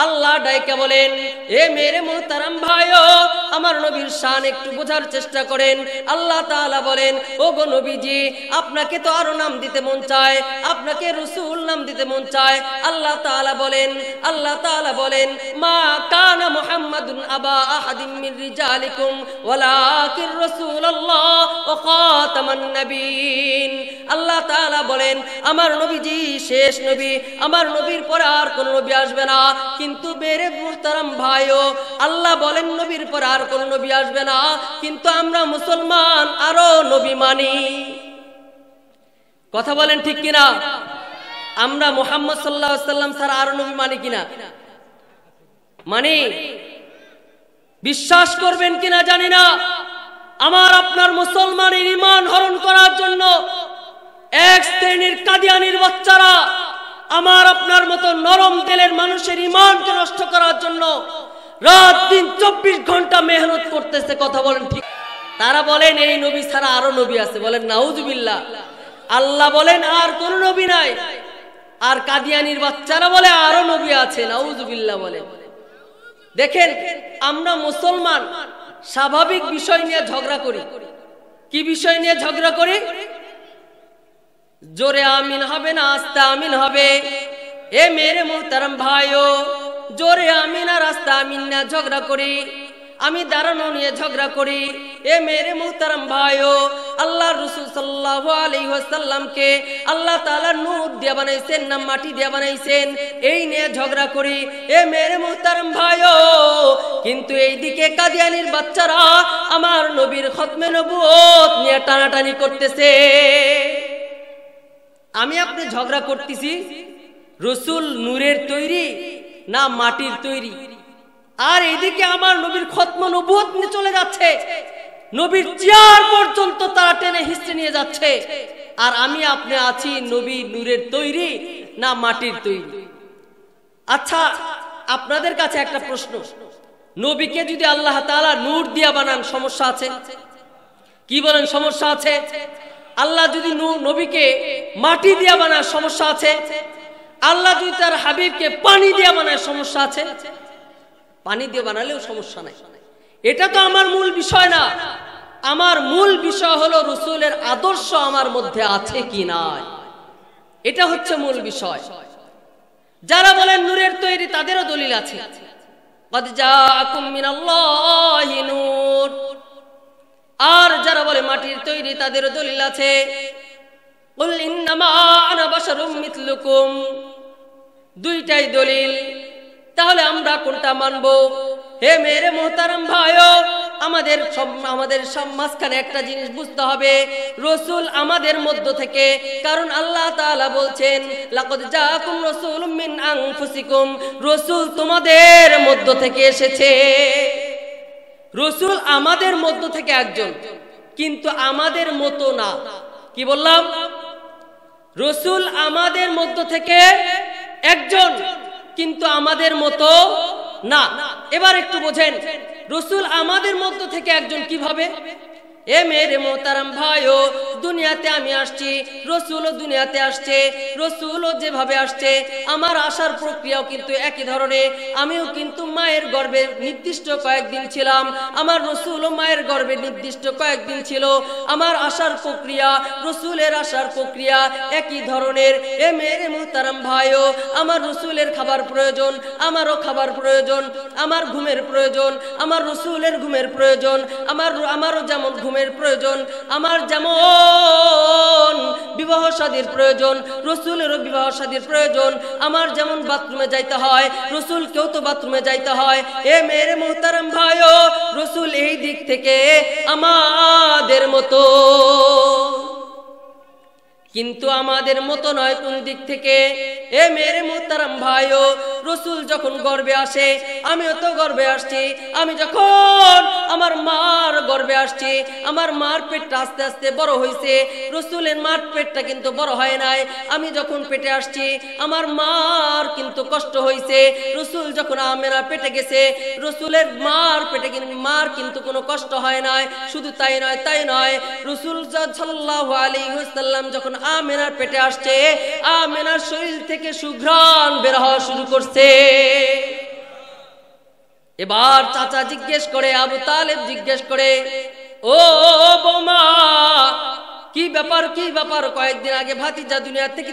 আল্লাহ ডাইকা বলেন, এ মেরে মুহতারাম ভাইও, আমার নবীর শান একটু বোঝার চেষ্টা করেন। আল্লাহ তাআলা বলেন, ও গো নবীজি, আপনাকে তো আরো নাম দিতে মন চায়, আপনাকে রাসূল নাম দিতে মন চায়। আল্লাহ তাআলা বলেন, মা কানা মুহাম্মাদুন আবা আহাদিম মির রিজালিকুম ওয়ালাকিন রাসূলুল্লাহ ওয়া খাতামান নবিয়্যিন। আল্লাহ তাআলা বলেন, আমার নবীজি শেষ নবী, আমার নবীর পরে আর কোন নবী আসবে না। কিন্তু মেরে মুহতারাম ভাইও, আল্লাহ বলেন নবীর পর আর কোন নবী আসবে না, কিন্তু আমরা মুসলমান আরো নবী মানি। কথা বলেন ঠিক কিনা? আমরা মুহাম্মদ সাল্লাল্লাহু আলাইহি ওয়াসাল্লাম ছাড়া আরো নবী মানি কিনা? মানি। বিশ্বাস করবেন কিনা জানি না। আমার আপনার মুসলমানের ঈমান হরণ করার জন্য এক শ্রেণীর কাদিয়ানির বাচ্চারা আমার আপনার মতো নরম দিলের মানুষের ঈমানকে নষ্ট করার জন্য রাত দিন 24 ঘন্টা মেহনত করতেছে। কথা বলেন ঠিক? তারা বলেন এই নবী ছাড়া আরো নবী আছে। বলেন নাউজুবিল্লাহ। আল্লাহ বলেন আর কোন নবী নাই, আর কাদিয়ানির বাচ্চারা বলে আরো নবী আছে। নাউজুবিল্লাহ বলেন। দেখেন, আমরা মুসলমান স্বাভাবিক বিষয় নিয়ে ঝগড়া করি। কি বিষয় নিয়ে ঝগড়া করি? জোরে আমিন হবে না আস্তে আমিন হবে? এ মেরে মুহতারাম ভাইও, জোরে আমিন আর আস্তে আমিন না ঝগড়া করি। আমি দাঁড়ানো নিয়ে ঝগড়া করি। এ মেরে মুহতারাম ভাইও, আল্লাহর রাসূল সাল্লাল্লাহু আলাইহি ওয়াসাল্লামকে আল্লাহ তাআলা নূর দিয়ে বানাইছেন না মাটি দিয়ে বানাইছেন, এই নিয়ে ঝগড়া করি। এ মেরে মুহতারাম ভাইও, কিন্তু এইদিকে কাদিয়ানির বাচ্চারা আমার নবীর খতমে নবুয়ত নিয়ে টানাটানি করতেছে। আমি আপনি ঝগড়া করতেছি রাসূল নূরের তৈরি না মাটির তৈরি, আর এদিকে আমার নবীর খতম নবুয়ত নিয়ে চলে যাচ্ছে, নবীর চেয়ার পর্যন্ত তারা টেনে হিস্টে নিয়ে যাচ্ছে। আর আমি আপনি আছি নবী নূরের তৈরি না মাটির তৈরি। আচ্ছা, আপনাদের কাছে একটা প্রশ্ন, নবীকে যদি আল্লাহ তাআলা নূর দিয়া বানান সমস্যা আছে? কি বলেন সমস্যা আছে? আল্লাহ যদি নবীকে মাটি দিয়া বানায় সমস্যা আছে? আল্লাহ যদি তার হাবিবকে পানি দিয়া বানায় সমস্যা আছে? পানি দিয়ে বানালেও সমস্যা নাই। এটা তো আমার মূল বিষয় না। আমার মূল বিষয় হলো রাসূলের আদর্শ আমার মধ্যে আছে কি নাই, এটা হচ্ছে মূল বিষয়। যারা বলেন নূরের তৈরি তাদেরও দলিল আছে, ক্বাদ জাআকুম মিনাল্লাহি নূর। আর যারা বলে মাটির তৈরি তাদেরও দলিল আছে, কুল ইন্নামা আনা বাশারুম মিথলুকুম। দুইটাই দলিল। তাহলে আমরা কোনটা মানব? হে মেরে মুহতারাম ভাইও, আমাদের মাঝখানে একটা জিনিস বুঝতে হবে, রাসূল আমাদের মধ্য থেকে। কারণ আল্লাহ তাআলা বলছেন, লাকাদ জাআকুম রাসূলুম মিন আনফুসিকুম, রাসূল তোমাদের মধ্য থেকে এসেছে। রাসূল আমাদের মধ্য থেকে একজন, কিন্তু আমাদের মতো না। কি বললাম? রাসূল আমাদের মধ্য থেকে একজন, কিন্তু আমাদের মতো না। এবার একটু বোঝেন, রাসূল আমাদের মধ্য থেকে একজন কিভাবে? এ মেরে মুহতারাম ভাইও, দুনিয়াতে আমি আসছি, রাসূলও দুনিয়াতে আসছে। রাসূলও যেভাবে আসছে, আমার আসার প্রক্রিয়াও কিন্তু একই ধরনের। আমিও কিন্তু মায়ের গর্ভে নির্দিষ্ট কয়েকদিন ছিলাম, আমার রাসূলও মায়ের গর্ভে নির্দিষ্ট কয়েকদিন ছিল। আমার আসার প্রক্রিয়া, রাসূলের আসার প্রক্রিয়া একই ধরনের। এ মেরে মুহতারাম ভাইও, আমার রাসূলের খাবার প্রয়োজন, আমারও খাবার প্রয়োজন, আমার ঘুমের প্রয়োজন, আমার রাসূলের ঘুমের প্রয়োজন, আমারও যেমন ঘুমের প্রয়োজন, আমার যেমন বিবাহ শাদীর প্রয়োজন, রাসূলেরও বিবাহ শাদীর প্রয়োজন। আমার যেমন বাথরুমে যাইতে হয়, রাসূলকেও তো বাথরুমে যাইতে হয়। এ মেরে মুহতারাম ভাইও, রাসূল এই দিক থেকে আমাদের মতো, কিন্তু আমাদের মতো নয়। কোন দিক থেকে? এ মেরে মুহতারাম ভাইও, রাসূল যখন গর্ভে আসে, আমিও তো গর্ভে আসছি। আমি যখন আমার মার গর্ভে আসছি, আমার মার পেটটা আস্তে আস্তে বড় হয়েছে। রাসূলের মার পেটটা কিন্তু বড় হয় নাই। আমি যখন পেটে আসছি, আমার মার কিন্তু কষ্ট হয়েছে। রাসূল যখন আমেনা পেটে গেছে, রাসূলের মার পেটে কিন্তু কোনো কষ্ট হয় নাই। শুধু তাই নয়, রাসূল সাল্লাল্লাহু আলাইহি ওয়াসাল্লাম যখন আমেনার পেটে আসছে, আমেনার শরীর থেকে সুঘ্রাণ বের হওয়া শুরু করছে। এবার চাচা জিজ্ঞেস করে, আবু তালেব জিজ্ঞেস করে, ও বৌমা, কি ব্যাপার কি ব্যাপার? কয়েকদিন আগে ভাতিজা দুনিয়া থেকে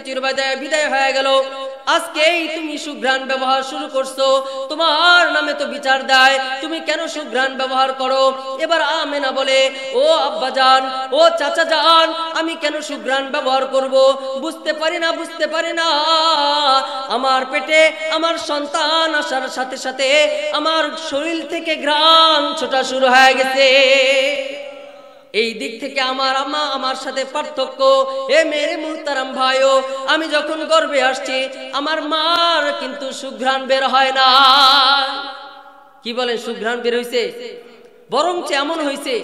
বিদায় হয়ে গেল, আজকেই তুমি সুঘ্রাণ ব্যবহার শুরু করছো, তোমার নামে তো বিচার দেয়, তুমি কেন সুঘ্রাণ ব্যবহার করো? এবার আমেনা বলে, ও আব্বাজান, ও চাচা জান, আমি কেন সুঘ্রাণ ব্যবহার করব? বুঝতে পারি না আমার পেটে আমার সন্তান আসার সাথে সাথে আমার শরীর থেকে ঘ্রাণ ছোটা শুরু হয়ে গেছে। এই দিক থেকে আমার আম্মা আমার সাথে পার্থক্য। এ মেরে মুহতারাম ভাইও, আমি যখন গর্ভে আসছি আমার মার কিন্তু সুঘ্রাণ বের হয় না। কি বলেন, সুঘ্রাণ বের হইছে? বরঞ্চ এমন হইছে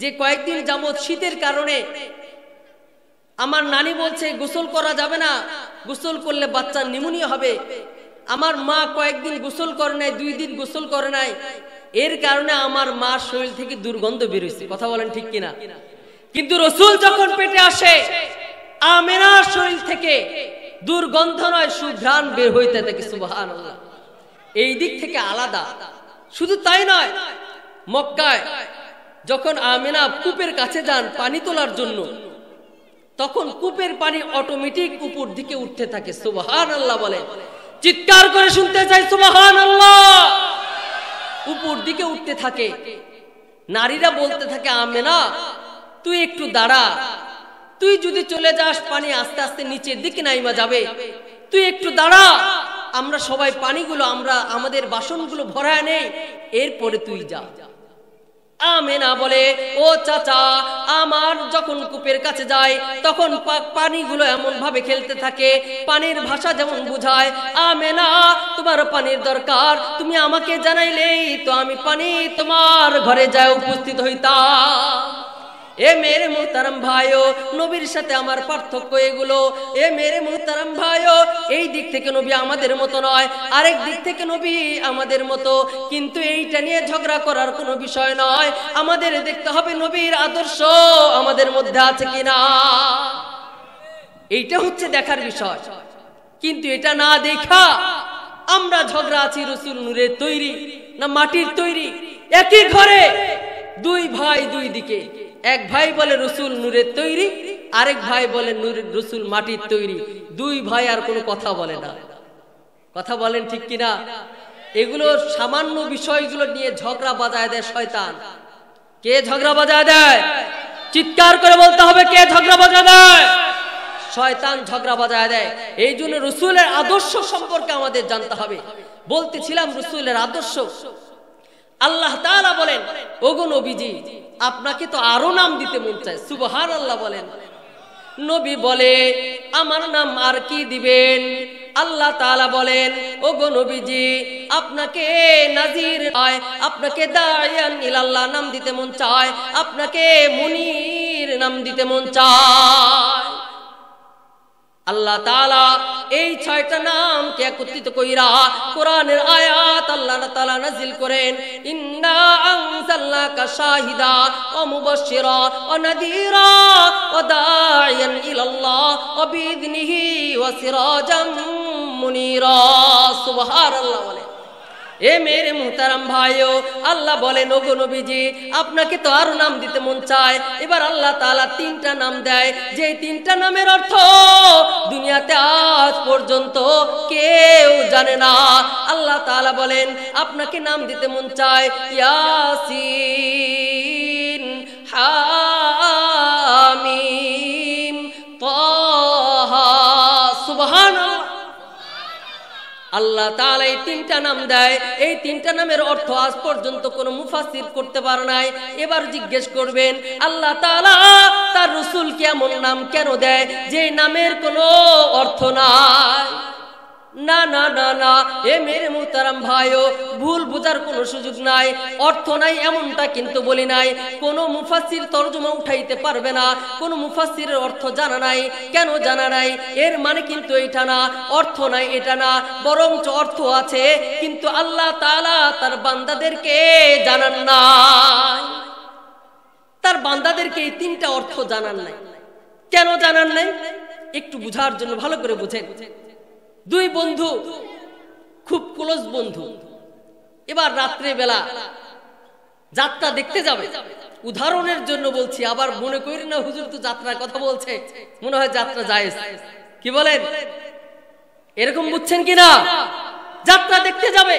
যে কয়েকদিন যাবত শীতের কারণে আমার নানি বলছে গোসল করা যাবে না, গোসল করলে বাচ্চার নিউমোনিয়া হবে। আমার মা কয়েকদিন গোসল করে নাই, 2 দিন গোসল করে নাই, এর কারণে আমার মার শরীর থেকে দুর্গন্ধ বের হইছে। কথা বলেন ঠিক কিনা? কিন্তু রাসূল যখন পেটে আসে আমেনার শরীর থেকে দুর্গন্ধ নয়, সুঘ্রাণ বের হইতে থাকে। সুবহানাল্লাহ। এই দিক থেকে আলাদা। শুধু তাই নয়, মক্কায় যখন আমেনা কূপের কাছে যান পানি তোলার জন্য, তখন কূপের পানি অটোমেটিক উপর দিকে উঠতে থাকে। সুবহানাল্লাহ বলেন, চিৎকার করে শুনতে চাই সুবহানাল্লাহ। উপর দিকে উঠতে থাকে। নারীরা বলতে থাকে, আমেনা তুই একটু দাঁড়া, তুই যদি চলে যাস পানি আস্তে আস্তে নিচের দিকে নাইমা যাবে, তুই একটু দাঁড়া, আমরা সবাই পানিগুলো আমরা আমাদের বাসনগুলো ভরায় নেই, এরপরে তুই যা। আমেনা বলে, ও চাচা, আমার যখন কূপের কাছে যায় তখন পানিগুলো এমন ভাবে খেলতে থাকে, পানির ভাষা যেমন বুঝায়, আমেনা তোমার পানির দরকার, তুমি আমাকে জানাইলেই তো আমি পানি তোমার ঘরে যায় উপস্থিত হইতাম। এ মেরে মুহতারাম ভাইও, নবীর সাথে আমার পার্থক্য এগুলো। এ মেরে মুহতারাম ভাইও, এই দিক থেকে নবী আমাদের মতো নয়, আরেক দিক থেকে নবী আমাদের মতো, কিন্তু এইটা নিয়ে ঝগড়া করার কোনো বিষয় নয়। আমাদের দেখতে হবে নবীর আদর্শ আমাদের মধ্যে আছে কিনা, এইটা হচ্ছে দেখার বিষয়। কিন্তু এটা না দেখা আমরা ঝগড়া আছি রাসূল নূরের তৈরি না মাটির তৈরি। একই ঘরে 2 ভাই 2 দিকে, এক ভাই বলে রাসূল নূরের তৈরি, আরেক ভাই বলে রাসূল মাটির তৈরি। 2 ভাই আর কোনো কথা বলে না। কথা বলেন ঠিক কিনা? এগুলো সামান্য বিষয়গুলো নিয়ে ঝগড়া বাজায় দেয় শয়তান। কে ঝগড়া বাজায় দেয়? চিৎকার করে বলতে হবে, কে ঝগড়া বাজায় দেয়? শয়তান ঝগড়া বাজায় দেয়। এই জন্য রাসূলের আদর্শ সম্পর্কে আমাদের জানতে হবে। বলতেছিলাম রাসূলের আদর্শ। আল্লাহ তাআলা বলেন, ওগো নবীজি, আপনাকে তো আরো নাম দিতে মন চায়। সুবহানাল্লাহ বলেন। নবী বলে, আমার নাম আর কি দিবেন? আল্লাহ তাআলা বলেন, ওগো নবীজি, আপনাকে নাজির হয়, আপনাকে দাইয়ান ইলাল্লাহ নাম দিতে মন চায়, আপনাকে মুনির নাম দিতে মন চায়। আল্লাহ তাআলা এই 6টা নামকে একত্রিত কইরা কোরআনের আয়াত আল্লাহ তাআলা নাযিল করেন, ইন্না আনজালনাকা শাহিদা ওয়া মুবাশশিরা ওয়া নাযীরা ওয়া দা'iয়ান ইলাল্লাহ ওয়া বিইذনিহি ওয়া সিরাজাম মুনীরা। সুবহানাল্লাহ বলে। এ মেরে মুহতারাম ভাইও, আল্লাহ বলেন, ওগো নবীজি, আপনাকে তো আরো নাম দিতে মন চায়। এবার আল্লাহ তাআলা 3টা নাম দেয়, যে 3টা নামের অর্থ দুনিয়াতে আজ পর্যন্ত কেউ জানে না। আল্লাহ তাআলা বলেন, আপনাকে নাম দিতে মন চায় ইয়াসিন, হামিম, তাহা। সুবহানাল্লাহ। আল্লাহ তাআলা এই 3টা নাম দেয়। এই 3টা নামের অর্থ আজ পর্যন্ত কোনো মুফাসসির করতে পারে নাই। এবার জিজ্ঞেস করবেন, আল্লাহ তাআলা তার রাসূলকে এমন নাম কেন দেয় যে নামের কোনো অর্থ নাই? না না না না, এ মেরে মুহতারাম ভাইও, ভুল বুঝার কোনো সুযোগ নাই। অর্থ নাই এমনটা কিন্তু বলি নাই। কোনো মুফাসসির তরজমা উঠাইতে পারবে না, কোনো মুফাসসিরের অর্থ জানা নাই। কেন জানা নাই? এর মানে কিন্তু এটা না, অর্থ নাই এটা না, বরঞ্চ অর্থ আছে, কিন্তু আল্লাহ তাআলা তার বান্দাদেরকে জানান নাই। তার বান্দাদেরকে এই 3টা অর্থ জানান নাই। কেন জানান নাই? একটু বুঝার জন্য ভালো করে বুঝেন। 2 বন্ধু, খুব ক্লোজ বন্ধু, এবার রাত্রে বেলা যাত্রা দেখতে যাবে, উদাহরণের জন্য বলছি, আবার মনে করি না হুজুর তো যাত্রার কথা বলছে, মনে হয় যাত্রা জায়েজ, কি বলেন? এরকম বুঝছেন কিনা? যাত্রা দেখতে যাবে।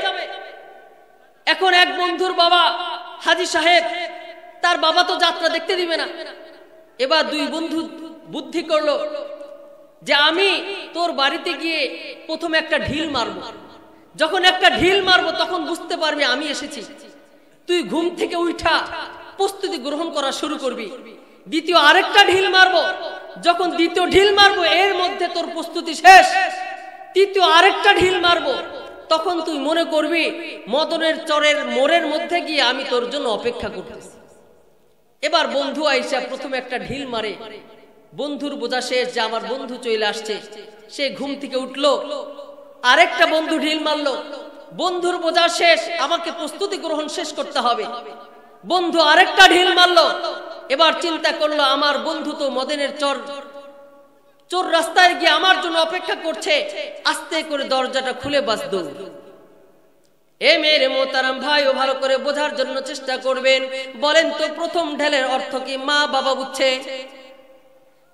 এখন এক বন্ধুর বাবা হাজী সাহেব, তার বাবা তো যাত্রা দেখতে দিবে না। এবার দুই বন্ধু বুদ্ধি করলো যে আমি তোর বাড়িতে গিয়ে প্রথমে একটা ঢিল মারবো, যখন একটা ঢিল মারবো তখন বুঝতে পারবি আমি এসেছি, তুই ঘুম থেকে উঠা প্রস্তুতি গ্রহণ করা শুরু করবি। দ্বিতীয় আরেকটা ঢিল মারবো, যখন দ্বিতীয় ঢিল মারবো এর মধ্যে তোর প্রস্তুতি শেষ, তৃতীয় আরেকটা ঢিল মারবো, তখন তুই মনে করবি মদনের চরের মোড়ের মধ্যে গিয়ে আমি তোর জন্য অপেক্ষা করতেছি। এবার বন্ধু আইসা প্রথমে একটা ঢিল মারে, বন্ধুর বোঝা শেষ যে আমার বন্ধু চলে আসছে, সে ঘুম থেকে উঠলো, আরেকটা বন্ধু ঢিল মারলো, বন্ধুর বোঝা শেষ, আমাকে প্রস্তুতি গ্রহণ শেষ করতে হবে। বন্ধু আরেকটা ঢিল মারলো, এবার চিন্তা করলো আমার বন্ধু তো মদনের চোর রাস্তায় গিয়ে আমার জন্য অপেক্ষা করছে, আস্তে করে দরজাটা খুলে বাস দৌড়। এ মেরে মোহতারাম ভাই, ও ভালো করে বোঝার জন্য চেষ্টা করবেন। বলেন তো প্রথম ঢেলের অর্থ কি মা বাবা বুঝছে?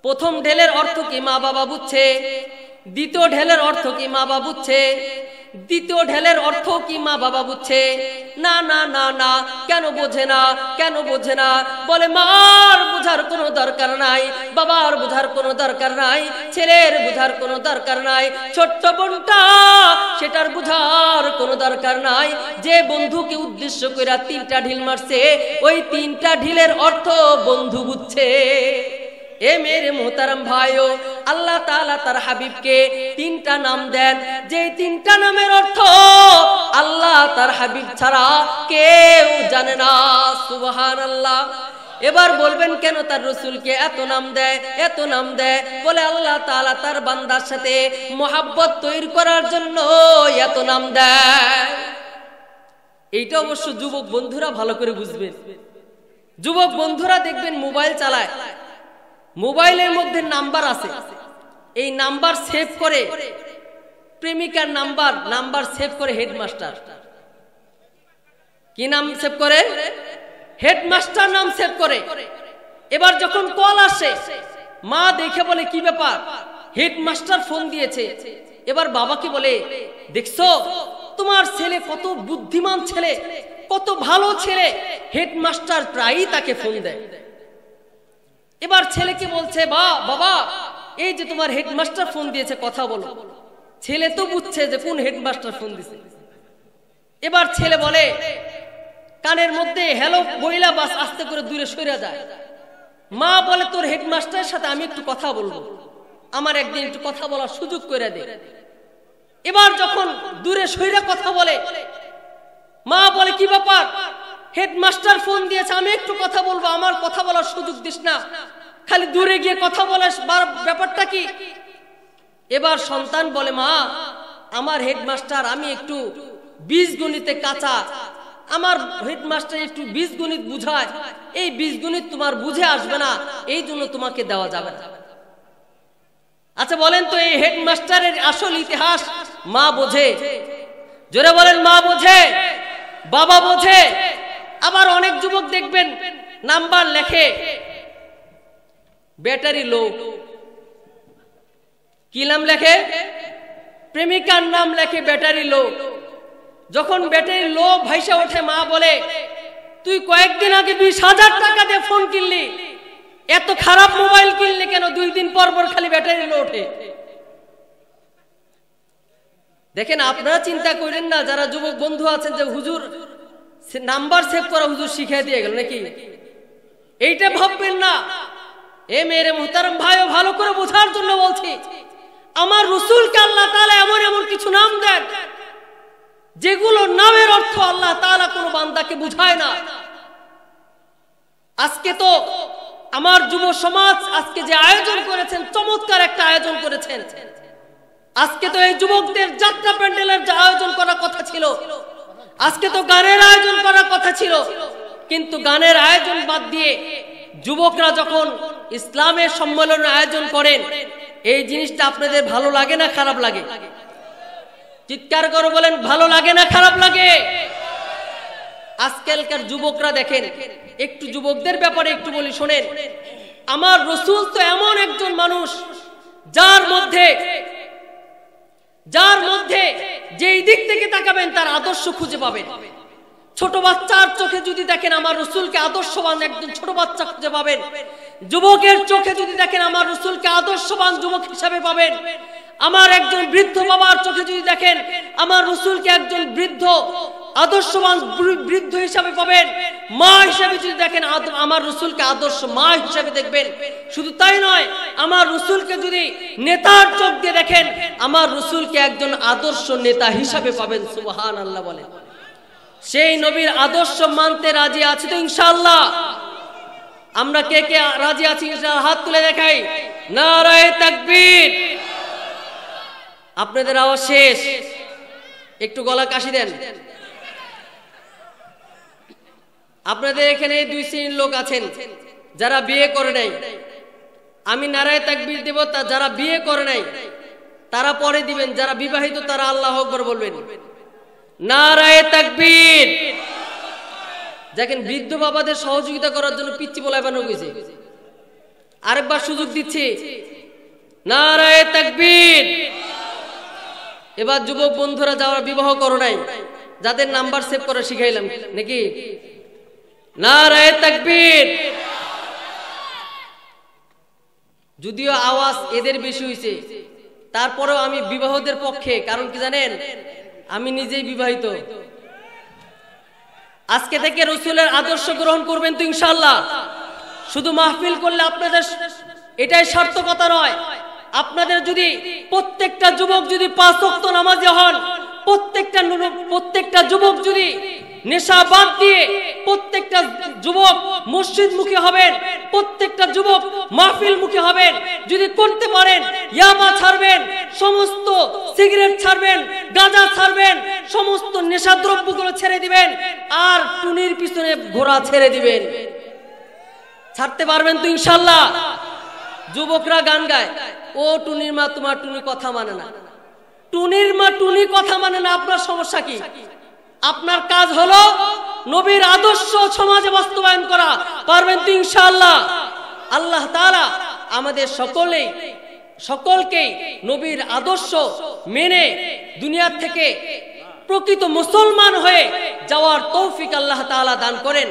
প্রথম ঢেলের অর্থ কি মা বাবা বুঝছে? দ্বিতীয় ঢেলের অর্থ কি মা বাবা বুঝছে? দ্বিতীয় ঢেলের অর্থ কি মা বাবা বুঝছে? না না না না, কেন বোঝে না? কেন বোঝে না? বলে মার বোঝার কোনো দরকার নাই, বাবার বোঝার কোনো দরকার নাই, ছেলের বোঝার কোনো দরকার নাই, ছোট্ট বোনটা সেটার বোঝার কোনো দরকার নাই। যে বন্ধুকে উদ্দেশ্য করে তিনটা ঢিল মারছে, ওই তিনটা ঢিলের অর্থ বন্ধু বুঝছে। এ মেরে মোহতারাম ভাইও, আল্লাহ তাআলা তার হাবিবকে তিনটা নাম দেন, যে তিনটা নামের অর্থ আল্লাহ তার হাবিব ছাড়া কেউ জানে না। সুবহানাল্লাহ। এবার বলবেন কেন তার রাসূলকে এত নাম দেয়, এত নাম দেয়? বলে আল্লাহ তাআলা তার বান্দার সাথে মহব্বত তৈরি করার জন্য এত নাম দেয়। এইটা অবশ্য যুবক বন্ধুরা ভালো করে বুঝবেন। যুবক বন্ধুরা দেখবেন মোবাইল চালায়, মোবাইলের মধ্যে নাম্বার আছে, এই নাম্বার সেভ করে প্রেমিকার নাম্বার সেভ করে হেডমাস্টার। কি নাম সেভ করে? হেডমাস্টার নাম সেভ করে। এবার যখন কল আসে, মা দেখে বলে কি ব্যাপার, হেডমাস্টার ফোন দিয়েছে। এবার বাবাকে বলে দেখছো তোমার ছেলে কত বুদ্ধিমান ছেলে, কত ভালো ছেলে, হেডমাস্টার প্রায়ই তাকে ফোন দেয়। এবার ছেলেকে বলছে বাবা এই যে তোমার হেডমাস্টার ফোন দিয়েছে, কথা বলো। ছেলে তো বুঝছে যে কোন হেডমাস্টার ফোন দিয়েছে। এবার ছেলে বলে কানের মধ্যে হ্যালো বইলা বাস আস্তে করে দূরে সরে যায়। মা বলে তোর হেডমাস্টারের সাথে আমি একটু কথা বলবো, আমার একদিন একটু কথা বলার সুযোগ করে দে। এবার যখন দূরে সরে কথা বলে, মা বলে কি ব্যাপার, হেডমাস্টার ফোন দিয়েছে, আমি একটু কথা বলবো, আমার কথা বলার সুযোগ দিস না, খালি দূরে গিয়ে কথা বলে, ব্যাপারটা কি? এবার সন্তান বলে মা আমার হেডমাস্টার, আমি একটু বীজগণিতে কাঁচা, আমার হেডমাস্টার একটু বীজগণিত বুঝায়, এই বীজগণিত তোমার বুঝে আসবে না, এই জন্য তোমাকে দেওয়া যাবে না। আচ্ছা বলেন তো এই হেডমাস্টারের আসল ইতিহাস মা বোঝে? জোরে বলেন মা বোঝে, বাবা বোঝে। আবার অনেক যুবক দেখবেন নাম্বার লেখে ব্যাটারি লো। কি নাম লেখে? প্রেমিকার নাম লেখে ব্যাটারি লো। যখন ব্যাটারি লো ভাইসা ওঠে, মা বলে তুই কয়েকদিন আগে 20,000 টাকা দিয়ে ফোন কিনলি, এত খারাপ মোবাইল কিনলি কেন? 2 দিন পর পর খালি ব্যাটারি লো ওঠে। দেখেন আপনারা চিন্তা করেন না, যারা যুবক বন্ধু আছেন যে হুজুর নাম্বার সেভ করা হুজুর শিখিয়ে দিয়ে গেল নাকি, এইটা ভাববেন না। এ মেরে মুহতারাম ভাইও ভালো করে বোঝার জন্য বলছি, আমার রাসূলকে আল্লাহ তাআলা এমন এমন কিছু নাম দেন যেগুলো নামের অর্থ আল্লাহ তাআলা কোনো বান্দাকে বুঝায় না। আজকে তো আমার যুব সমাজ আজকে যে আয়োজন করেছেন, চমৎকার একটা আয়োজন করেছেন। আজকে তো এই যুবকদের যাত্রা প্যান্ডেলের যে আয়োজন করার কথা ছিল, আজকে তো গানের আয়োজন করার কথা ছিল, কিন্তু গানের আয়োজন বাদ দিয়ে যুবকরা যখন ইসলামের সম্মেলনের আয়োজন করেন, এই জিনিসটা আপনাদের ভালো লাগে না খারাপ লাগে? চিৎকার করে বলেন ভালো লাগে না খারাপ লাগে? আজকালকার যুবকরা দেখেন, একটু যুবকদের ব্যাপারে একটু বলি শোনেন। আমার রাসূল তো এমন একজন মানুষ যার মধ্যে যেই দিক থেকে তাকাবেন তার আদর্শ খুঁজে পাবেন। ছোট বাচ্চার চোখে যদি দেখেন আমার রাসূলকে আদর্শবান একজন ছোট বাচ্চা খুঁজে পাবেন। যুবকের চোখে যদি দেখেন আমার রাসূলকে আদর্শবান যুবক হিসাবে পাবেন। আমার একজন বৃদ্ধ বাবার চোখে যদি দেখেন আমার রাসূলকে একজন বৃদ্ধ আদর্শবান বৃদ্ধ হিসাবে পাবেন। মা হিসাবে যদি দেখেন আমার রাসূলকে আদর্শ মা হিসাবে দেখবেন। শুধু তাই নয়, আমার রাসূলকে যদি নেতার চোখ দিয়ে দেখেন আমার রাসূলকে একজন আদর্শ নেতা হিসাবে পাবেন। সুবহানাল্লাহ বলেন। সেই নবীর আদর্শ মানতে রাজি আছি তো ইনশাআল্লাহ? আমরা কে কে রাজি আছি ইনশাআল্লাহ? হাত তুলে দেখাই। নারায়ে তাকবীর। আপনাদের আওয়াজ শেষ, একটু গলা কাশি দেন। আপনাদের এখানে দুই শ্রেণীর লোক আছেন যারা বিয়ে করে নাই। আমি নারায়ে তাকবীর দেব, তা যারা বিয়ে করে নাই তারা পরে দিবেন, যারা বিবাহিত তারা আল্লাহু আকবার বলবেন। নারায়ে তাকবীর। দেখেন বৃদ্ধ বাবাদের সহযোগিতা করার জন্য পিচ্চি বলা বানানো হয়েছে। আরেকবার সুযোগ দিচ্ছি, নারায়ে তাকবীর। এবার যুবক বন্ধুরা যারা বিবাহ করো নাই, যাদের নাম্বার সেভ করা শিখাইলাম নাকি, নারায়ে তাকবীর। যদিও আওয়াজ এদের বেশি হয়েছে, তারপরেও আমি বিবাহদের পক্ষে। কারণ কি জানেন, আমি নিজেই বিবাহিত। আজকে থেকে রাসূলের আদর্শ গ্রহণ করবেন তো ইনশাআল্লাহ? শুধু মাহফিল করলে আপনাদের এটাই সার্থকতা নয়। আপনাদের যদি প্রত্যেকটা যুবক যদি 5 ওয়াক্ত নামাজি হন, প্রত্যেকটা যুবক যদি নেশা বাদ দিয়ে প্রত্যেকটা যুবক মসজিদ মুখী হবেন, প্রত্যেকটা যুবক মাহফিল মুখী হবেন, যদি করতে পারেন ইয়াবা ছাড়বেন, সমস্ত সিগারেট ছাড়বেন, গাঁজা ছাড়বেন, সমস্ত নেশাদ্রব্যগুলো ছেড়ে দিবেন, আর টুনির পিছনে ঘোড়া ছেড়ে দিবেন, ছাড়তে পারবেন তো ইনশাআল্লাহ? যুবকরা গান গায়, ও টুনির মা তোমার টুনি কথা মানে না। টুনির মা টুনি কথা মানে না, আপনার সমস্যা কি? আপনার কাজ হলো নবীর আদর্শ সমাজে বাস্তবায়ন করা। পারবেন তো ইনশাআল্লাহ? আল্লাহ তাআলা আমাদের সকলকেই নবীর আদর্শ মেনে দুনিয়া থেকে প্রকৃত মুসলমান হয়ে যাওয়ার তৌফিক আল্লাহ তাআলা দান করেন।